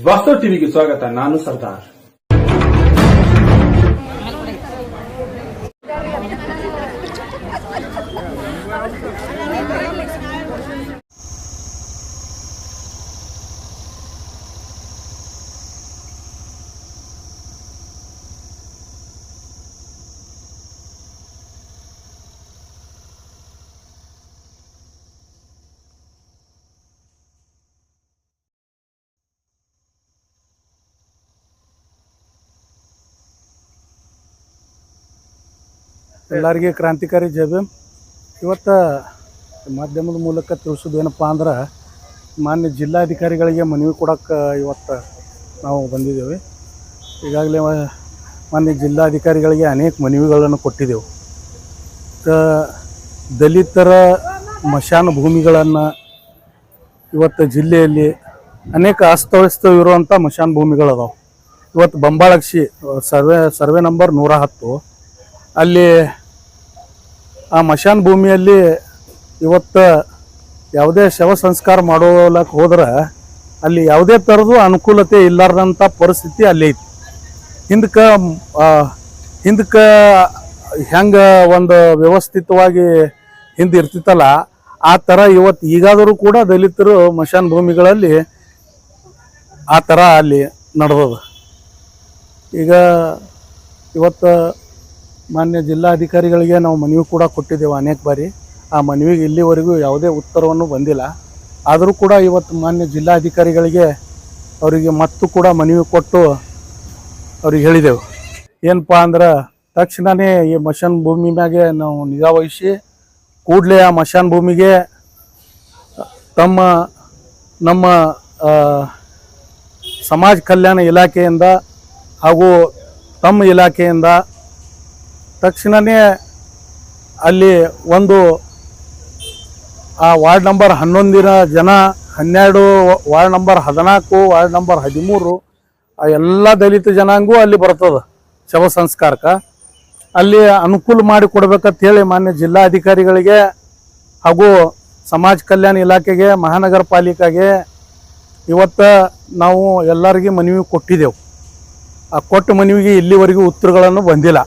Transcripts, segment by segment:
ವಾಸ್ತವ ಟಿವಿಗೆ ಸ್ವಾಗತ. ನಾನು ಸರ್ದಾರ್. ಎಲ್ಲರಿಗೆ ಕ್ರಾಂತಿಕಾರಿ ಜೈ ಭೀಮ್. ಇವತ್ತು ಮಾಧ್ಯಮದ ಮೂಲಕ ತಿಳಿಸೋದೇನಪ್ಪ ಅಂದ್ರೆ, ಮಾನ್ಯ ಜಿಲ್ಲಾಧಿಕಾರಿಗಳಿಗೆ ಮನವಿ ಕೊಡೋಕ್ಕೆ ಇವತ್ತು ನಾವು ಬಂದಿದ್ದೇವೆ. ಈಗಾಗಲೇ ಮಾನ್ಯ ಜಿಲ್ಲಾಧಿಕಾರಿಗಳಿಗೆ ಅನೇಕ ಮನವಿಗಳನ್ನು ಕೊಟ್ಟಿದ್ದೆವು. ದಲಿತರ ಮಶಾನ ಭೂಮಿಗಳನ್ನು ಇವತ್ತು ಜಿಲ್ಲೆಯಲ್ಲಿ ಅನೇಕ ಅಸ್ತವ್ಯಸ್ತವಿರುವಂಥ ಮಶಾನ ಭೂಮಿಗಳದಾವೆ. ಇವತ್ತು ಬಂಬಾಳಕ್ಷಿ ಸರ್ವೆ ನಂಬರ್ 110 ಅಲ್ಲಿ ಆ ಮಶಾನ ಭೂಮಿಯಲ್ಲಿ ಇವತ್ತು ಯಾವುದೇ ಶವ ಸಂಸ್ಕಾರ ಮಾಡೋಲಕ್ಕೆ ಹೋದ್ರೆ ಅಲ್ಲಿ ಯಾವುದೇ ಥರದ್ದು ಅನುಕೂಲತೆ ಇಲ್ಲಾರ್ದಂಥ ಪರಿಸ್ಥಿತಿ ಅಲ್ಲಿ ಐತಿ. ಹಿಂದಕ್ಕೆ ಹೆಂಗೆ ಒಂದು ವ್ಯವಸ್ಥಿತವಾಗಿ ಹಿಂದೆ ಇರ್ತಿತ್ತಲ್ಲ, ಆ ಥರ ಇವತ್ತು ಈಗಾದರೂ ಕೂಡ ದಲಿತರು ಮಶಾನ ಭೂಮಿಗಳಲ್ಲಿ ಆ ಥರ ಅಲ್ಲಿ ನಡೆದದ. ಈಗ ಇವತ್ತು ಮಾನ್ಯ ಜಿಲ್ಲಾಧಿಕಾರಿಗಳಿಗೆ ನಾವು ಮನವಿ ಕೂಡ ಕೊಟ್ಟಿದ್ದೇವೆ ಅನೇಕ ಬಾರಿ. ಆ ಮನವಿಗೆ ಇಲ್ಲಿವರೆಗೂ ಯಾವುದೇ ಉತ್ತರವನ್ನು ಬಂದಿಲ್ಲ. ಆದರೂ ಕೂಡ ಇವತ್ತು ಮಾನ್ಯ ಜಿಲ್ಲಾಧಿಕಾರಿಗಳಿಗೆ ಅವರಿಗೆ ಮತ್ತು ಕೂಡ ಮನವಿ ಕೊಟ್ಟು ಅವ್ರಿಗೆ ಹೇಳಿದೆವು. ಏನಪ್ಪ ಅಂದ್ರೆ, ತಕ್ಷಣವೇ ಈ ಮಶಾನ ಭೂಮಿ ಮ್ಯಾಗೆ ನಾವು ನಿಗಾ ವಹಿಸಿ ಕೂಡಲೇ ಆ ಮಶಾನ ಭೂಮಿಗೆ ನಮ್ಮ ಸಮಾಜ ಕಲ್ಯಾಣ ಇಲಾಖೆಯಿಂದ ಹಾಗೂ ತಮ್ಮ ಇಲಾಖೆಯಿಂದ ತಕ್ಷಣವೇ ಅಲ್ಲಿ ಒಂದು ಆ ವಾರ್ಡ್ ನಂಬರ್ 11 ಜನ, 12 ವಾರ್ಡ್ ನಂಬರ್ 14, ವಾರ್ಡ್ ನಂಬರ್ 13 ಆ ಎಲ್ಲ ದಲಿತ ಜನಾಂಗೂ ಅಲ್ಲಿ ಬರ್ತದೆ ಶವ ಸಂಸ್ಕಾರಕ್ಕೆ. ಅಲ್ಲಿ ಅನುಕೂಲ ಮಾಡಿ ಕೊಡ್ಬೇಕಂತ ಹೇಳಿ ಮಾನ್ಯ ಜಿಲ್ಲಾಧಿಕಾರಿಗಳಿಗೆ ಹಾಗೂ ಸಮಾಜ ಕಲ್ಯಾಣ ಇಲಾಖೆಗೆ, ಮಹಾನಗರ ಪಾಲಿಕೆಗೆ ಇವತ್ತು ನಾವು ಎಲ್ಲರಿಗೆ ಮನವಿ ಕೊಟ್ಟಿದ್ದೆವು. ಆ ಕೊಟ್ಟ ಮನವಿಗೆ ಇಲ್ಲಿವರೆಗೂ ಉತ್ತರಗಳನ್ನು ಬಂದಿಲ್ಲ.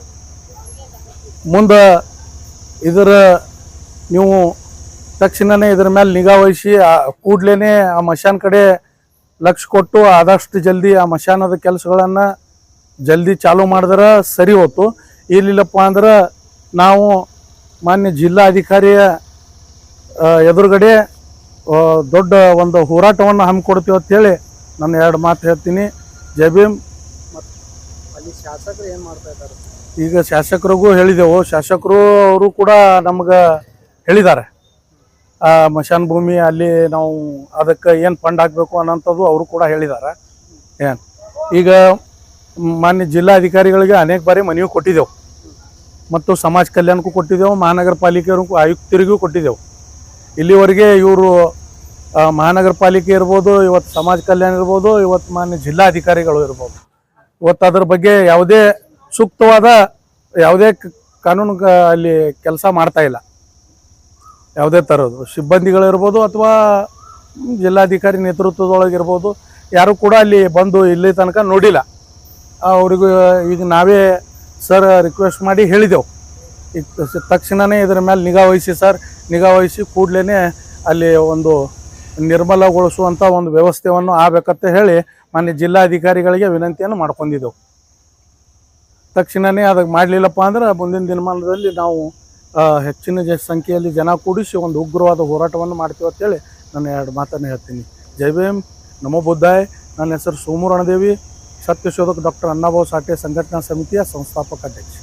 ಮುಂದೆ ನೀವು ತಕ್ಷಣವೇ ಇದರ ಮೇಲೆ ನಿಗಾ ವಹಿಸಿ ಕೂಡಲೇ ಆ ಮಶಾನ ಕಡೆ ಲಕ್ಷ್ಯ ಕೊಟ್ಟು ಆದಷ್ಟು ಜಲ್ದಿ ಆ ಮಶಾನದ ಕೆಲಸಗಳನ್ನು ಜಲ್ದಿ ಚಾಲೂ ಮಾಡಿದ್ರೆ ಸರಿ ಹೋಯ್ತು. ಇರಲಿಲ್ಲಪ್ಪ ಅಂದ್ರೆ ನಾವು ಮಾನ್ಯ ಜಿಲ್ಲಾಧಿಕಾರಿಯ ಎದುರುಗಡೆ ದೊಡ್ಡ ಒಂದು ಹೋರಾಟವನ್ನು ಹಮ್ಮಿಕೊಡ್ತೀವಿ ಅಂತೇಳಿ ನಾನು 2 ಮಾತು ಹೇಳ್ತೀನಿ. ಜೈ ಭೀಮ್. ಅಲ್ಲಿ ಶಾಸಕರು ಏನು ಮಾಡ್ತಾ ಇದ್ದಾರೆ? ಈಗ ಶಾಸಕರಿಗೂ ಹೇಳಿದೆವು. ಶಾಸಕರು ಅವರು ಕೂಡ ನಮ್ಗೆ ಹೇಳಿದ್ದಾರೆ, ಆ ಮಶಾನ ಭೂಮಿ ಅಲ್ಲಿ ನಾವು ಅದಕ್ಕೆ ಏನು ಫಂಡ್ ಹಾಕಬೇಕು ಅನ್ನೋಂಥದ್ದು ಅವರು ಕೂಡ ಹೇಳಿದ್ದಾರೆ. ಈಗ ಮಾನ್ಯ ಜಿಲ್ಲಾಧಿಕಾರಿಗಳಿಗೆ ಅನೇಕ ಬಾರಿ ಮನವಿ ಕೊಟ್ಟಿದ್ದೆವು ಮತ್ತು ಸಮಾಜ ಕಲ್ಯಾಣಕ್ಕೂ ಕೊಟ್ಟಿದ್ದೆವು, ಮಹಾನಗರ ಪಾಲಿಕೆಯವ್ರಿಗೂ ಆಯುಕ್ತರಿಗೂ ಕೊಟ್ಟಿದ್ದೆವು. ಇಲ್ಲಿವರೆಗೆ ಇವರು ಮಹಾನಗರ ಪಾಲಿಕೆ ಇರ್ಬೋದು, ಇವತ್ತು ಸಮಾಜ ಕಲ್ಯಾಣ ಇರ್ಬೋದು, ಇವತ್ತು ಮಾನ್ಯ ಜಿಲ್ಲಾಧಿಕಾರಿಗಳು ಇರ್ಬೋದು, ಇವತ್ತು ಅದ್ರ ಬಗ್ಗೆ ಯಾವುದೇ ಸೂಕ್ತವಾದ ಯಾವುದೇ ಕಾನೂನು ಅಲ್ಲಿ ಕೆಲಸ ಮಾಡ್ತಾ ಇಲ್ಲ. ಯಾವುದೇ ಥರದ್ದು ಸಿಬ್ಬಂದಿಗಳಿರ್ಬೋದು ಅಥವಾ ಜಿಲ್ಲಾಧಿಕಾರಿ ನೇತೃತ್ವದೊಳಗಿರ್ಬೋದು ಯಾರು ಕೂಡ ಅಲ್ಲಿ ಬಂದು ಇಲ್ಲಿ ತನಕ ನೋಡಿಲ್ಲ. ಅವ್ರಿಗೂ ಈಗ ನಾವೇ ಸರ್ ರಿಕ್ವೆಸ್ಟ್ ಮಾಡಿ ಹೇಳಿದೆವು, ಈಗ ತಕ್ಷಣವೇ ಇದರ ಮೇಲೆ ನಿಗಾ ವಹಿಸಿ ಸರ್, ನಿಗಾ ವಹಿಸಿ ಕೂಡಲೇ ಅಲ್ಲಿ ಒಂದು ನಿರ್ಮಲಗೊಳಿಸುವಂಥ ಒಂದು ವ್ಯವಸ್ಥೆಯನ್ನು ಆಗಬೇಕಂತ ಹೇಳಿ ಮಾನ್ಯ ಜಿಲ್ಲಾಧಿಕಾರಿಗಳಿಗೆ ವಿನಂತಿಯನ್ನು ಮಾಡ್ಕೊಂಡಿದ್ದೆವು. ತಕ್ಷಣವೇ ಅದಕ್ಕೆ ಮಾಡಲಿಲ್ಲಪ್ಪ ಅಂದ್ರೆ ಮುಂದಿನ ದಿನಮಾನದಲ್ಲಿ ನಾವು ಹೆಚ್ಚಿನ ಸಂಖ್ಯೆಯಲ್ಲಿ ಜನ ಕೂಡಿಸಿ ಒಂದು ಉಗ್ರವಾದ ಹೋರಾಟವನ್ನು ಮಾಡ್ತೀವಿ ಅಂತೇಳಿ ನಾನು 2 ಮಾತನ್ನು ಹೇಳ್ತೀನಿ. ಜೈ ಭೀಮ್, ನಮೋ ಬುದ್ಧಾಯ್. ನನ್ನ ಹೆಸರು ಸೋಮು ರಣದೇವಿ, ಸತ್ಯಶೋಧಕ ಡಾಕ್ಟರ್ ಅಣ್ಣಾಭಾವ್ ಸಾಠೆ ಸಂಘಟನಾ ಸಮಿತಿಯ ಸಂಸ್ಥಾಪಕ ಅಧ್ಯಕ್ಷ.